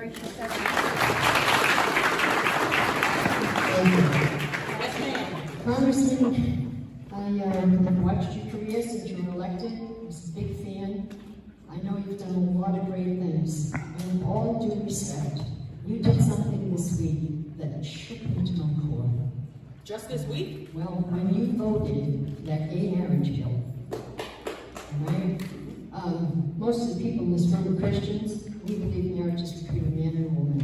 gracious secretary. Thank you. Yes, ma'am. Congressman, I watched your career since you were elected. I was a big fan. I know you've done a lot of great things. And with all due respect, you did something this week that shook me to my core. Just this week? Well, when you voted that gay marriage bill, right? Most of the people in this room are Christians. We believe marriage is between a man and a woman.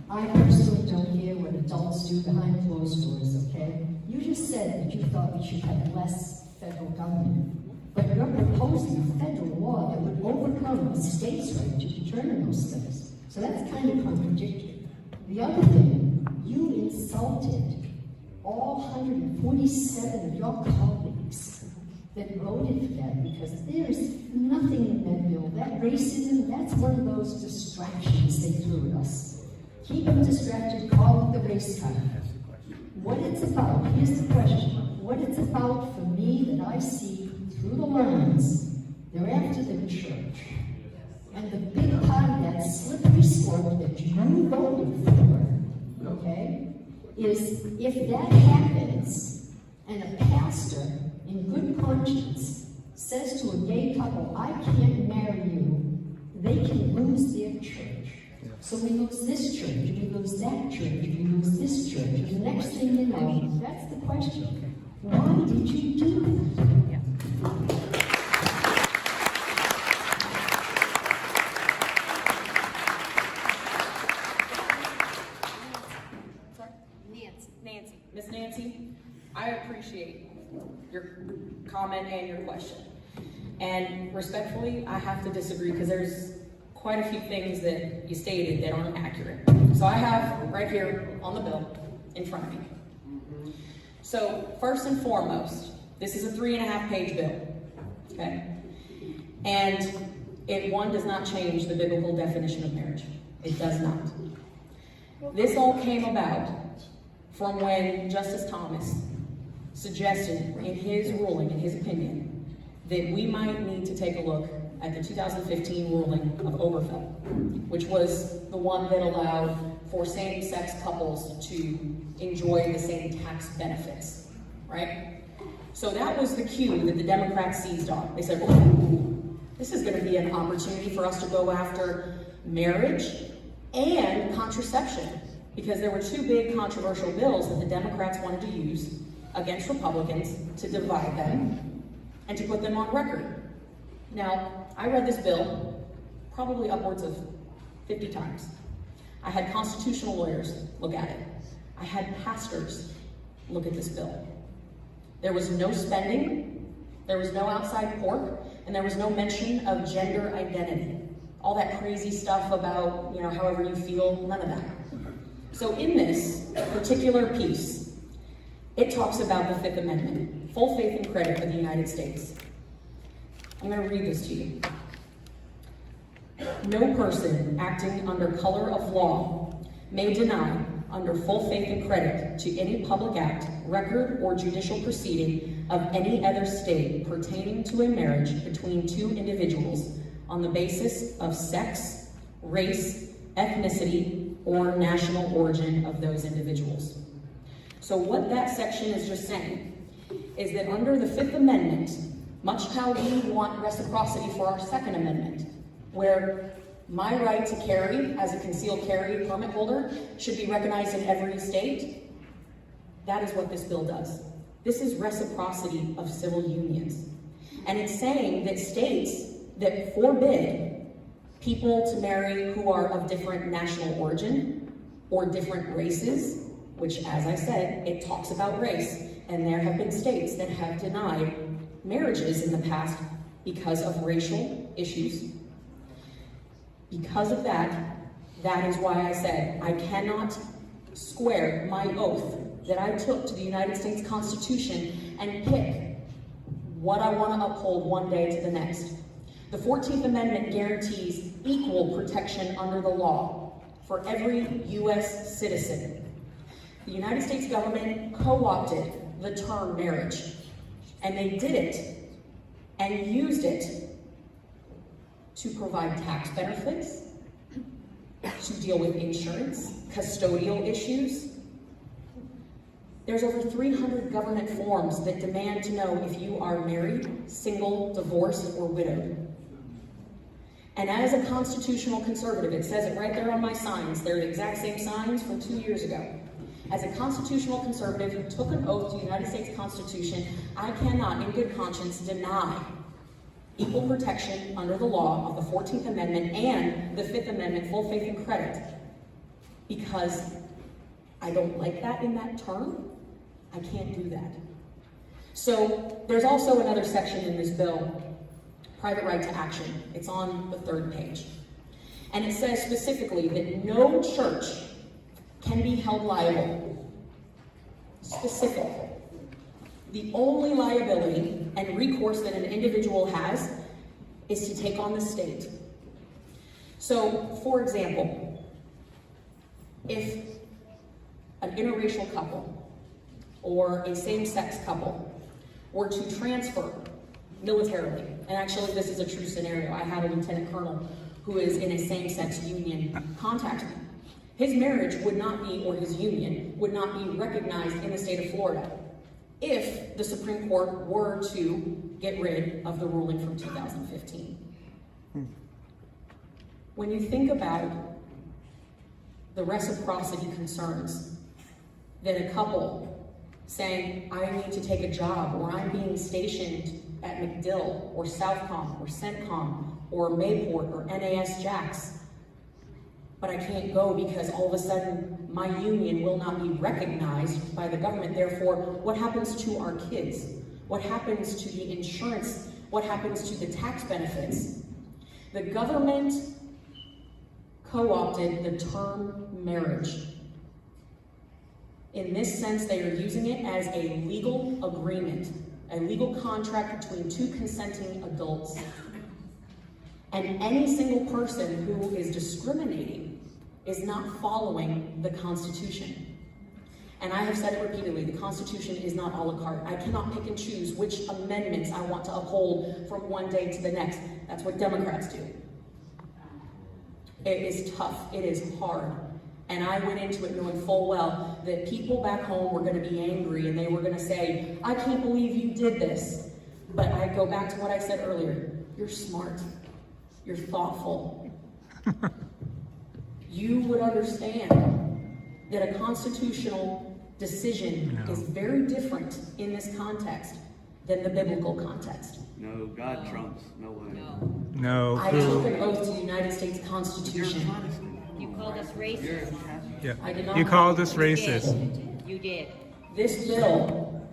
I personally don't care what adults do behind closed doors, okay? You just said that you thought we should have less federal government. But you're proposing a federal law that would overcome the state's right to determine those things. So that's kind of contradictory. The other thing, you insulted all 147 of your colleagues that voted for that, because there is nothing in that bill. That racism, that's one of those distractions they threw at us. Keep them distracted, call it the race card. What it's about, here's the question, what it's about for me that I see through the lines, they're after the church. And the big part of that slippery slope that you voted for, okay, is if that happens and a pastor in good conscience says to a gay couple, I can't marry you, they can lose their church. So we lose this church, we lose that church, we lose this church, and the next thing you know, that's the question. Why did you do that? Yeah. Nancy. Miss Nancy, I appreciate your comment and your question. And respectfully, I have to disagree because there's quite a few things that you stated that aren't accurate. So I have right here on the bill in front of me. So first and foremost, this is a 3.5-page bill, okay? And it, one, does not change the biblical definition of marriage. It does not. This all came about from when Justice Thomas suggested in his ruling, in his opinion, that we might need to take a look at the 2015 ruling of Oberfeld, which was the one that allowed for same-sex couples to enjoy the same tax benefits, right? So that was the cue that the Democrats seized on. They said, oh, this is going to be an opportunity for us to go after marriage and contraception, because there were two big controversial bills that the Democrats wanted to use against Republicans to divide them and to put them on record. Now, I read this bill probably upwards of 50 times. I had constitutional lawyers look at it. I had pastors look at this bill. There was no spending, there was no outside pork, and there was no mention of gender identity. All that crazy stuff about, you know, however you feel, none of that. So in this particular piece, it talks about the Fifth Amendment, full faith and credit of the United States. I'm going to read this to you. No person acting under color of law may deny, under full faith and credit, to any public act, record, or judicial proceeding of any other state pertaining to a marriage between two individuals on the basis of sex, race, ethnicity, or national origin of those individuals. So what that section is just saying is that under the Fifth Amendment, much how we want reciprocity for our Second Amendment, where my right to carry as a concealed carry permit holder should be recognized in every state, that is what this bill does. This is reciprocity of civil unions. And it's saying that states that forbid people to marry who are of different national origin or different races, which, as I said, it talks about race, and there have been states that have denied marriages in the past because of racial issues. Because of that, that is why I said I cannot square my oath that I took to the United States Constitution and pick what I want to uphold one day to the next. The 14th Amendment guarantees equal protection under the law for every U.S. citizen. The United States government co-opted the term marriage, and they did it and used it to provide tax benefits to deal with insurance, custodial issues. There's over 300 government forms that demand to know if you are married, single, divorced, or widowed. And as a constitutional conservative, it says it right there on my signs. They're the exact same signs from 2 years ago. As a constitutional conservative who took an oath to the United States Constitution, I cannot, in good conscience, deny equal protection under the law of the 14th Amendment and the 5th Amendment, full faith and credit, because I don't like that in that term. I can't do that. So there's also another section in this bill, private right to action. It's on the 3rd page. And it says specifically that no church can be held liable. Specific. The only liability and recourse that an individual has is to take on the state. So, for example, if an interracial couple or a same-sex couple were to transfer militarily, and actually this is a true scenario. I had a lieutenant colonel who is in a same-sex union contact me. His marriage would not be, or his union, would not be recognized in the state of Florida if the Supreme Court were to get rid of the ruling from 2015. When you think about the reciprocity concerns that a couple saying, I need to take a job, or I'm being stationed at MacDill, or Southcom, or CENTCOM, or Mayport, or NAS Jax, but I can't go because all of a sudden my union will not be recognized by the government. Therefore, what happens to our kids? What happens to the insurance? What happens to the tax benefits? The government co-opted the term marriage. In this sense, they are using it as a legal agreement, a legal contract between two consenting adults. And any single person who is discriminating is not following the Constitution. And I have said it repeatedly, the Constitution is not a la carte. I cannot pick and choose which amendments I want to uphold from one day to the next. That's what Democrats do. It is tough, it is hard. And I went into it knowing full well that people back home were going to be angry and they were going to say, I can't believe you did this. But I go back to what I said earlier. You're smart. You're thoughtful. You would understand that a constitutional decision is very different in this context than the biblical context. No, God trumps. No way. No. I took an oath to the United States Constitution. You called us racist. Yeah. I did not. You called us racist. You did. This bill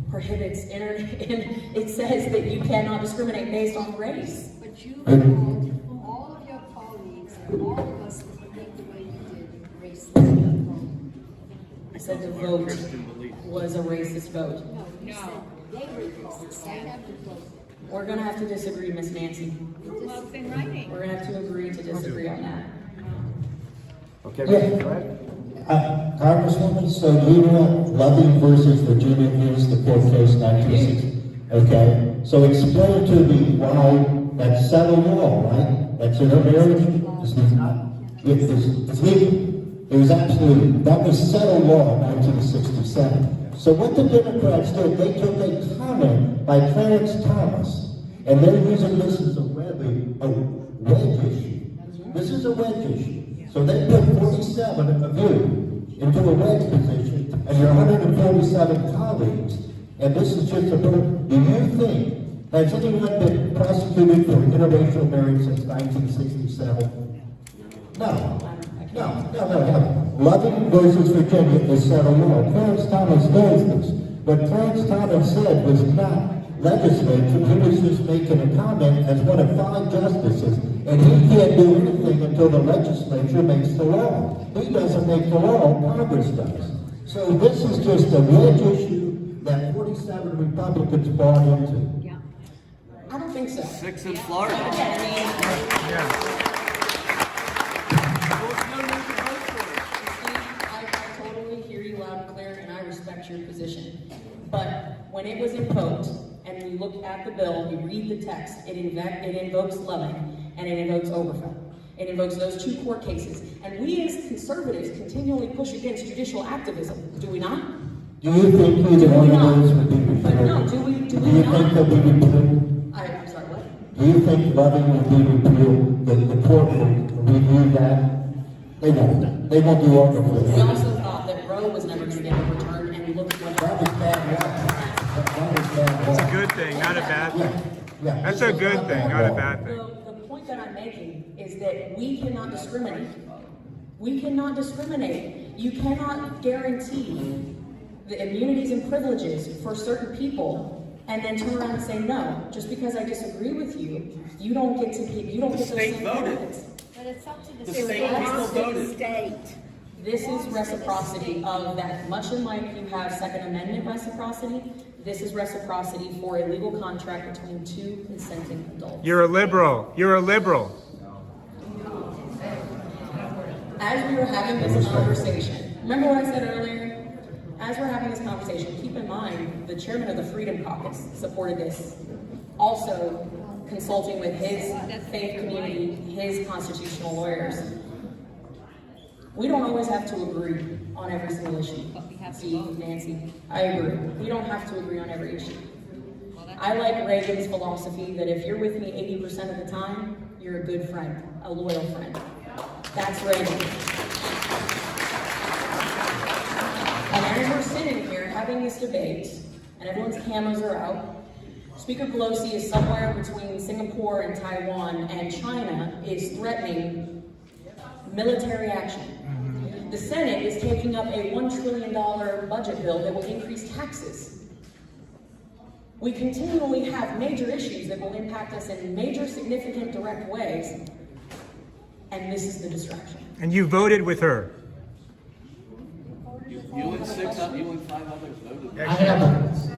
prohibits it says that you cannot discriminate based on race. But you called all of your colleagues and all of us that think the way you did racist. I said the vote was a racist vote. No, you said they were racist. I have the vote. We're gonna have to disagree, Miss Nancy. Well, it's in writing. We're gonna have to agree to disagree on that. Okay, go ahead. Congresswoman, so you know Loving versus Virginia is the court case 1960. Okay, so explain to me why that's settled law, right? That's in a marriage. It's legal. It was absolutely, that was settled law in 1967. So what the Democrats did, they took a comment by Clarence Thomas, and they're using this as a wedge issue. This is a wedge issue. So they put 47 of you into a wedge position, and your 147 colleagues, and this is just a do you think, has anyone been prosecuted for interracial marriage since 1967? No. Loving versus Virginia is settled law. Clarence Thomas knows this. What Clarence Thomas said was not legislature. He was just making a comment as one of 5 justices, and he can't do anything until the legislature makes the law. He doesn't make the law, Congress does. So this is just a wedge issue that 47 Republicans bought into. Yeah. I don't think so. 6 in Florida. Yeah. I totally hear you loud and clear, and I respect your position. But when it was invoked, and we look at the bill, we read the text, it invokes Loving, and it invokes Oberfeld. It invokes those 2 court cases. And we as conservatives continually push against judicial activism, do we not? Do you think either one of those would be But no, repealed? do we Do you think not? they'll be repealed? I'm sorry, what? Do you think Loving will be repealed? The court will review that? They won't. They won't do all the We work. also thought that Roe was never going to get overturned, and look what That was bad law. That was bad law. It's a good thing, not a bad thing. Yeah. That's a good thing, not a bad thing. The point that I'm making is that we cannot discriminate. We cannot discriminate. You cannot guarantee the immunities and privileges for certain people and then turn around and say, no, just because I disagree with you, you don't get those state same voted. benefits. But it's up to the The state. state people voted. This is reciprocity of that, much in like you have Second Amendment reciprocity, this is reciprocity for a legal contract between 2 consenting adults. You're a liberal. You're a liberal. As we were having this conversation, remember what I said earlier? As we're having this conversation, keep in mind, the chairman of the Freedom Caucus supported this, also consulting with his faith community, his constitutional lawyers. We don't always have to agree on every single issue. Steve, Nancy, I agree. We don't have to agree on every issue. I like Reagan's philosophy that if you're with me 80% of the time, you're a good friend, a loyal friend. That's Reagan. And as we're sitting here having this debate, and everyone's cameras are out, Speaker Pelosi is somewhere between Singapore and Taiwan, and China is threatening military action. The Senate is taking up a $1 trillion budget bill that will increase taxes. We continually have major issues that will impact us in major, significant, direct ways, and this is the distraction. And you voted with her. You and 5 others voted. I have